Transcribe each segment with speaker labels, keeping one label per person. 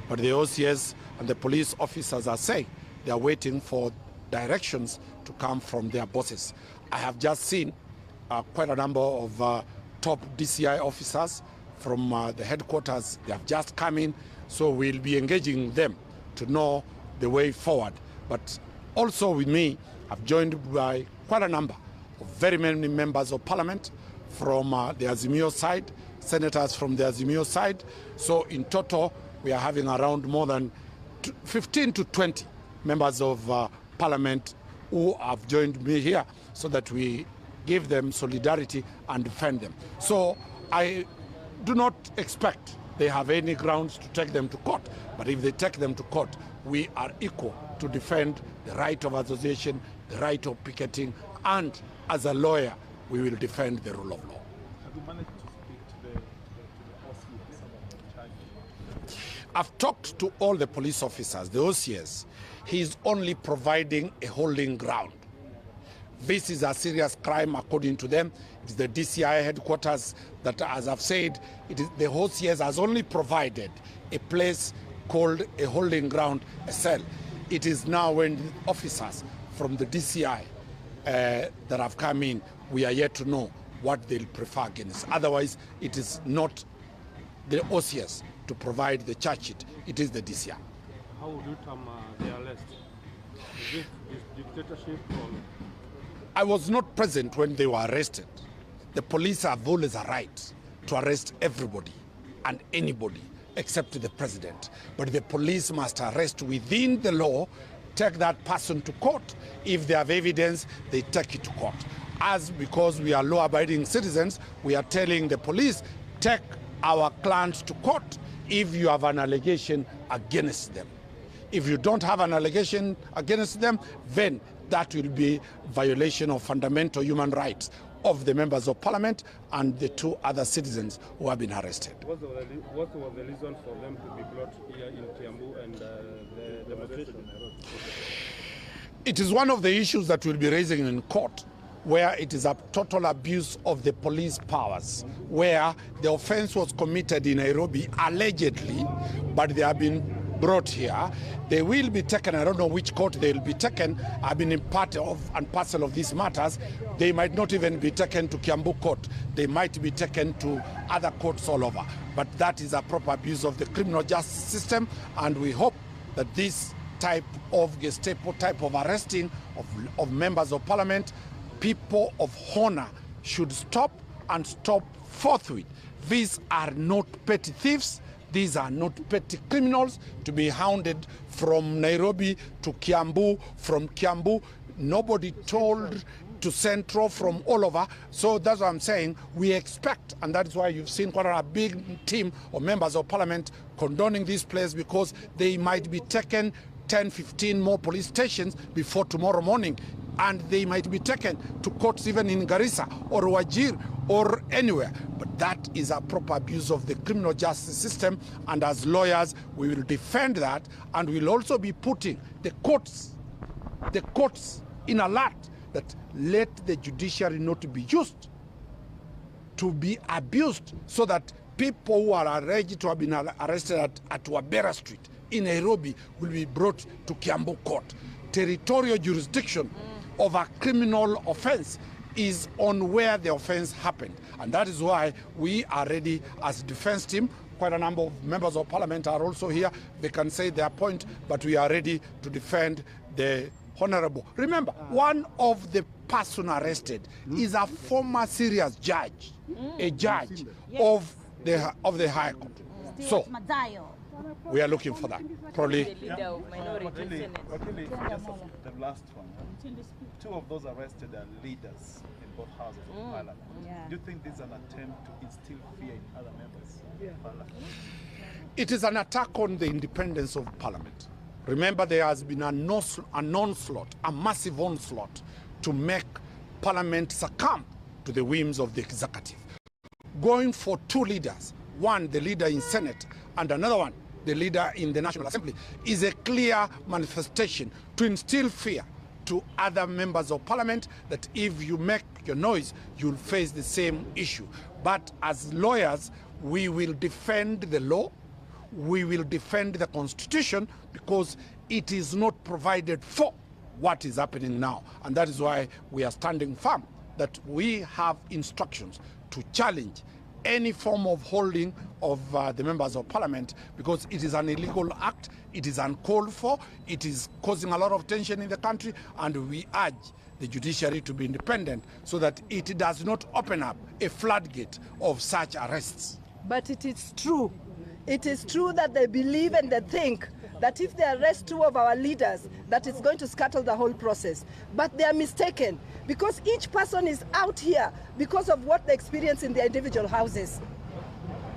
Speaker 1: But the OCS and the police officers are saying they are waiting for directions to come from their bosses. I have just seen quite a number of top DCI officers from the headquarters. They have just come in, so we'll be engaging them to know the way forward. But also with me, I've joined by quite a number of very many members of parliament from the Azimio side, senators from the Azimio side. So in total, we are having around more than 15 to 20 members of parliament who have joined me here so that we give them solidarity and defend them. So I do not expect they have any grounds to take them to court, but if they take them to court, we are equal to defend the right of association, the right of picketing, and as a lawyer, we will defend the rule of law.
Speaker 2: Have you managed to speak to the OCS about the charges?
Speaker 1: I've talked to all the police officers, the OCS. He is only providing a holding ground. This is a serious crime according to them. It's the DCI headquarters that, as I've said, it is the OCS has only provided a place called a holding ground, a cell. It is now when the officers from the DCI that have come in, we are yet to know what they'll prefer against. Otherwise, it is not the OCS to provide the charge sheet. It is the DCI.
Speaker 2: How would you term the arrest? Is this dictatorship or?
Speaker 1: I was not present when they were arrested. The police have always a right to arrest everybody and anybody except the president. But the police must arrest within the law, take that person to court. If they have evidence, they take it to court. As because we are law-abiding citizens, we are telling the police, take our clients to court if you have an allegation against them. If you don't have an allegation against them, then that will be violation of fundamental human rights of the members of parliament and the two other citizens who have been arrested.
Speaker 2: What was the reason for them to be brought here in Kiambu and the demonstration?
Speaker 1: It is one of the issues that we'll be raising in court, where it is a total abuse of the police powers, where the offense was committed in Nairobi, allegedly, but they have been brought here. They will be taken, I don't know which court they will be taken. I've been in part of and parcel of these matters. They might not even be taken to Kiambu court. They might be taken to other courts all over. But that is a proper abuse of the criminal justice system, and we hope that this type of Gestapo type of arresting of members of parliament, people of honor, should stop and stop forthwith. These are not petty thieves. These are not petty criminals to be hounded from Nairobi to Kiambu, from Kiambu, nobody told, to Central, from all over. So that's what I'm saying. We expect, and that is why you've seen quite a big team of members of parliament condoning this place, because they might be taken 10, 15 more police stations before tomorrow morning, and they might be taken to courts even in Garissa or Wajir or anywhere. But that is a proper abuse of the criminal justice system, and as lawyers we will defend that, and we'll also be putting the courts in alert that let the judiciary not be used to be abused, so that people who are alleged to have been arrested at Wabera Street in Nairobi will be brought to Kiambu court. Territorial jurisdiction of a criminal offense is on where the offense happened, and that is why we are ready as defense team. Quite a number of members of parliament are also here. They can say their point, but we are ready to defend the honorable. Remember, one of the person arrested is a former serious judge, a judge of the High Court. So we are looking for that. Probably.
Speaker 2: The last one. Two of those arrested are leaders in both houses of parliament. Do you think this is an attempt to instill fear in other members of parliament?
Speaker 1: It is an attack on the independence of parliament. Remember, there has been an onslaught, a massive onslaught, to make parliament succumb to the whims of the executive. Going for two leaders, one the leader in Senate and another one the leader in the National Assembly, is a clear manifestation to instill fear to other members of parliament that if you make your noise, you'll face the same issue. But as lawyers, we will defend the law, we will defend the Constitution because it is not provided for what is happening now. And that is why we are standing firm that we have instructions to challenge any form of holding of the members of parliament, because it is an illegal act, it is uncalled for, it is causing a lot of tension in the country, and we urge the judiciary to be independent so that it does not open up a floodgate of such arrests.
Speaker 3: But it is true. It is true that they believe and they think that if they arrest 2 of our leaders, that it's going to scuttle the whole process. But they are mistaken, because each person is out here because of what they experience in their individual houses.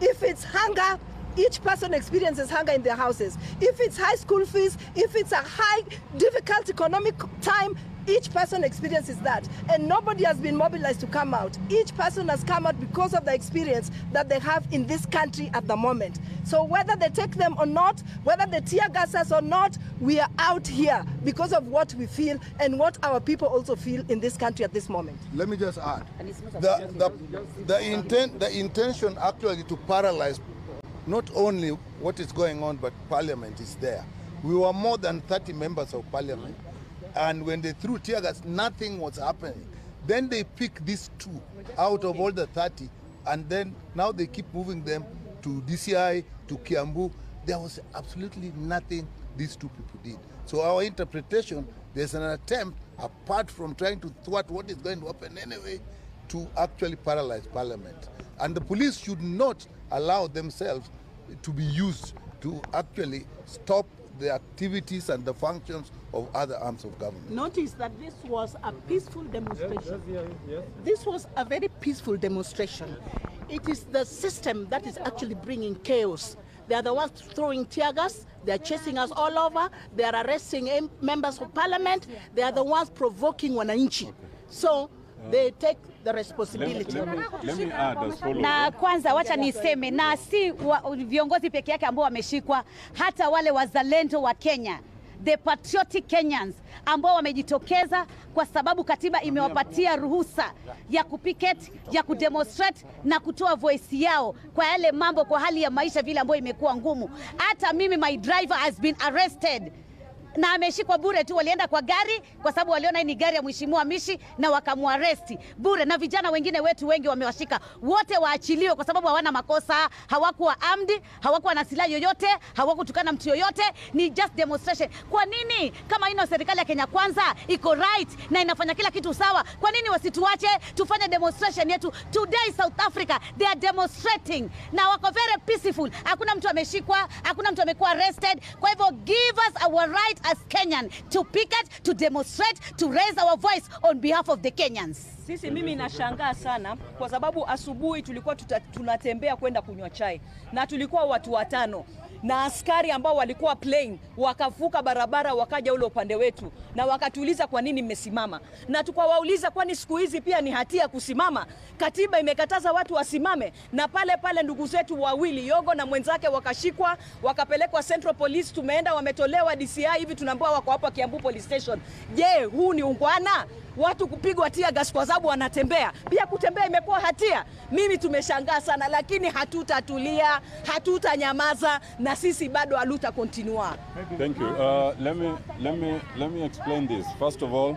Speaker 3: If it's hunger, each person experiences hunger in their houses. If it's high school fees, if it's a high, difficult economic time, each person experiences that. And nobody has been mobilized to come out. Each person has come out because of the experience that they have in this country at the moment. So whether they take them or not, whether they tear gas us or not, we are out here because of what we feel and what our people also feel in this country at this moment.
Speaker 4: Let me just add, the intention actually to paralyze not only what is going on, but parliament is there. We were more than 30 members of parliament, and when they threw tear gas, nothing was happening. Then they pick these 2 out of all the 30, and then now they keep moving them to DCI, to Kiambu. There was absolutely nothing these 2 people did. So our interpretation, there's an attempt, apart from trying to thwart what is going to happen anyway, to actually paralyze parliament. And the police should not allow themselves to be used to actually stop the activities and the functions of other arms of government.
Speaker 5: Notice that this was a peaceful demonstration. Yes. This was a very peaceful demonstration. It is the system that is actually bringing chaos. They are the ones throwing tear gas, they are chasing us all over, they are arresting members of parliament, they are the ones provoking wananchi. So they take the responsibility.
Speaker 6: Let me add as follows.
Speaker 7: Na kwanza wacha niseme, na si viongozi peke yake ambao wameshikwa, hata wale wazalendo wa Kenya, the patriotic Kenyans ambao wamejitokeza kwa sababu katiba imewapatia ruhusa ya kupicket, ya kudemonstrate na kutoa voice yao kwa yale mambo, kwa hali ya maisha vile ambayo imekuwa ngumu. Hata mimi, my driver has been arrested na ameshikwa bure tu. Walienda kwa gari kwa sababu waliona ni gari ya mheshimiwa Mishi na wakamuaresti bure, na vijana wengine wetu wengi wamewashika. Wote waachiliwe kwa sababu hawana makosa, hawakuwa armed, hawakuwa na silaha yoyote, hawakutukana mtu yoyote, ni just demonstration. Kwa nini kama ino serikali ya Kenya Kwanza iko right na inafanya kila kitu sawa, kwa nini wasituache tufanye demonstration yetu? Today South Africa, they are demonstrating na wako very peaceful. Hakuna mtu ameshikwa, hakuna mtu amekuwa arrested. Kwa hivyo give us our right as Kenyan to picket, to demonstrate, to raise our voice on behalf of the Kenyans.
Speaker 8: Sisi mimi nashangaa sana kwa sababu asubuhi tulikuwa tunatembea kwenda kunywa chai na tulikuwa watu 5 na askari ambao walikuwa plain wakavuka barabara wakaja ule upande wetu na wakatuuliza kwa nini mmesimama, na tukawauliza kwani siku hizi pia ni hatia kusimama? Katiba imekataza watu wasimame. Na pale pale ndugu zetu wawili, Yogo na mwenzake, wakashikwa wakapelekwa Central Police, tumeenda wametolewa DCI, hivi tunaambiwa wako hapa Kiambu Police Station. Je, huu ni ungwana? Watu kupigwa tear gas kwa sababu wanatembea, pia kutembea imekuwa hatia? Mimi tumeshangaa sana, lakini hatutatulia, hatutanyamaza, na sisi bado haluta continua.
Speaker 6: Thank you. Let me explain this. First of all,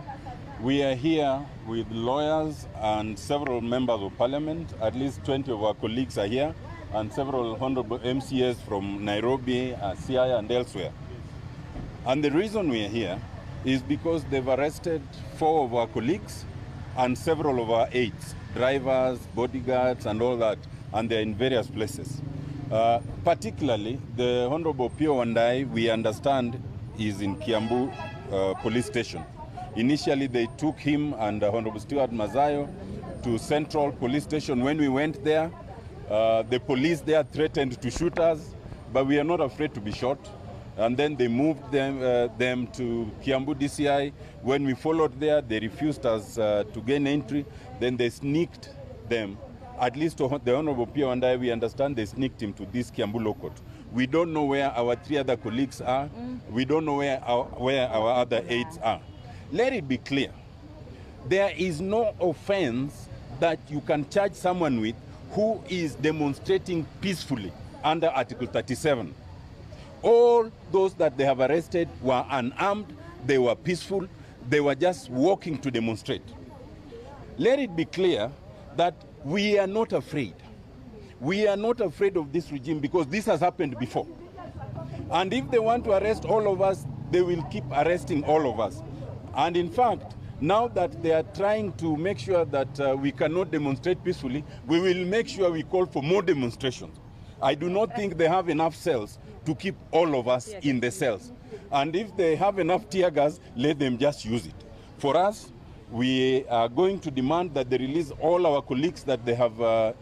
Speaker 6: we are here with lawyers and several members of parliament. At least 20 of our colleagues are here, and several honorable MCAs from Nairobi, Siaya, and elsewhere. And the reason we are here is because they've arrested 4 of our colleagues and several of our aides, drivers, bodyguards, and all that, and they're in various places. Particularly, the Honorable Pio Wandai, we understand, is in Kiambu police station. Initially, they took him and Honorable Stuart Mazayo to Central Police Station. When we went there, the police there threatened to shoot us, but we are not afraid to be shot. And then they moved them to Kiambu DCI. When we followed there, they refused us to gain entry. Then they sneaked them. At least the Honorable Pio and I, we understand they sneaked him to this Kiambu law court. We don't know where our 3 other colleagues are. We don't know where our other aides are. Let it be clear. There is no offense that you can charge someone with who is demonstrating peacefully under Article 37. all those that they have arrested were unarmed, they were peaceful, they were just walking to demonstrate. Let it be clear that we are not afraid. We are not afraid of this regime because this has happened before. And if they want to arrest all of us, they will keep arresting all of us. And in fact, now that they are trying to make sure that we cannot demonstrate peacefully, we will make sure we call for more demonstrations. I do not think they have enough cells to keep all of us in the cells. And if they have enough tear gas, let them just use it. For us, we are going to demand that they release all our colleagues that they have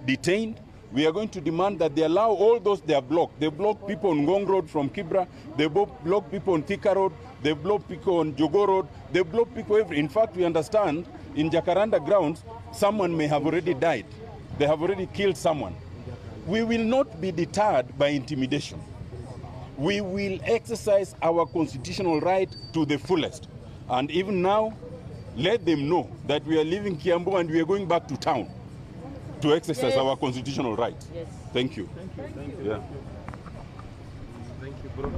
Speaker 6: detained. We are going to demand that they allow all those they are blocked. They block people on Ngong Road from Kibra. They block people on Thika Road. They block people on Jogo Road. They block people everywhere. In fact, we understand in Jacaranda grounds, someone may have already died. They have already killed someone. We will not be deterred by intimidation. We will exercise our constitutional right to the fullest. And even now, let them know that we are leaving Kiambu and we are going back to town to exercise our constitutional right.
Speaker 8: Yes.
Speaker 6: Thank you.
Speaker 2: Thank you.
Speaker 6: Yeah.
Speaker 2: Thank you, bro.